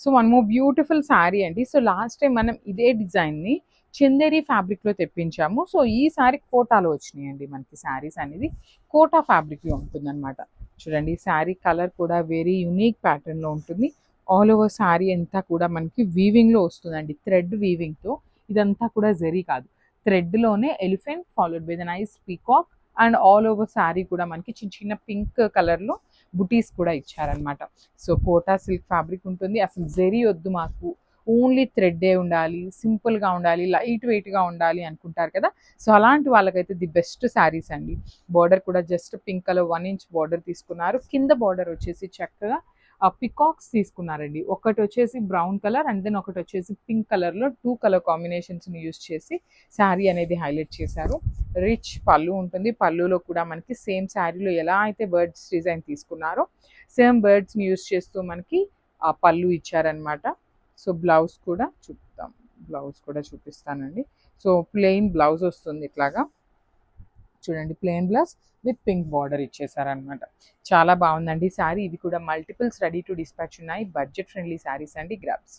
So one more beautiful sari అండి. So last time మనం ఇదే డిజైన్ని చందేరి ఫ్యాబ్రిక్లో తెప్పించాము. సో ఈసారి కోటాలో వచ్చినాయండి మనకి శారీస్ అనేది. కోటా ఫ్యాబ్రిక్లో ఉంటుందన్నమాట. చూడండి శారీ కలర్ కూడా వెరీ యునిక్ ప్యాటర్న్లో ఉంటుంది. ఆల్ ఓవర్ శారీ అంతా కూడా మనకి వీవింగ్లో వస్తుందండి, థ్రెడ్ వీవింగ్తో. ఇదంతా కూడా జరీ కాదు, థ్రెడ్లోనే elephant followed by the nice peacock and all over sari కూడా మనకి చిన్న చిన్న పింక్ కలర్లో బుటీస్ కూడా ఇచ్చారనమాట. సో కోటా సిల్క్ ఫ్యాబ్రిక్ ఉంటుంది. అసలు జరీ వద్దు మాకు, ఓన్లీ థ్రెడ్డే ఉండాలి, సింపుల్గా ఉండాలి, లైట్ వెయిట్గా ఉండాలి అనుకుంటారు కదా. సో అలాంటి వాళ్ళకైతే ది బెస్ట్ శారీస్ అండి. బార్డర్ కూడా just pink colour 1 inch border తీసుకున్నారు. కింద బార్డర్ వచ్చేసి చక్కగా పికాక్స్ తీసుకున్నారండి. ఒకటి వచ్చేసి బ్రౌన్ కలర్ అండ్ దెన్ ఒకటి వచ్చేసి పింక్ కలర్లో 2 కలర్ కాంబినేషన్స్ని యూజ్ చేసి శారీ అనేది హైలైట్ చేశారు. రిచ్ పళ్ళు ఉంటుంది. పళ్ళులో కూడా మనకి సేమ్ శారీలో ఎలా అయితే బర్డ్స్ డిజైన్ తీసుకున్నారో సేమ్ బర్డ్స్ని యూజ్ చేస్తూ మనకి ఆ పళ్ళు ఇచ్చారనమాట. సో బ్లౌజ్ కూడా చూపుతాం, బ్లౌజ్ కూడా చూపిస్తానండి. సో ప్లెయిన్ బ్లౌజ్ వస్తుంది ఇట్లాగా, చూడండి plain blouse with pink border ఇచ్చేసారనమాట. చాలా బాగుందండి శారీ. ఇవి కూడా మల్టిపుల్స్ రెడీ టు డిస్పాచ్ ఉన్నాయి. బడ్జెట్ ఫ్రెండ్లీ శారీస్ అండి. గ్రాబ్స్.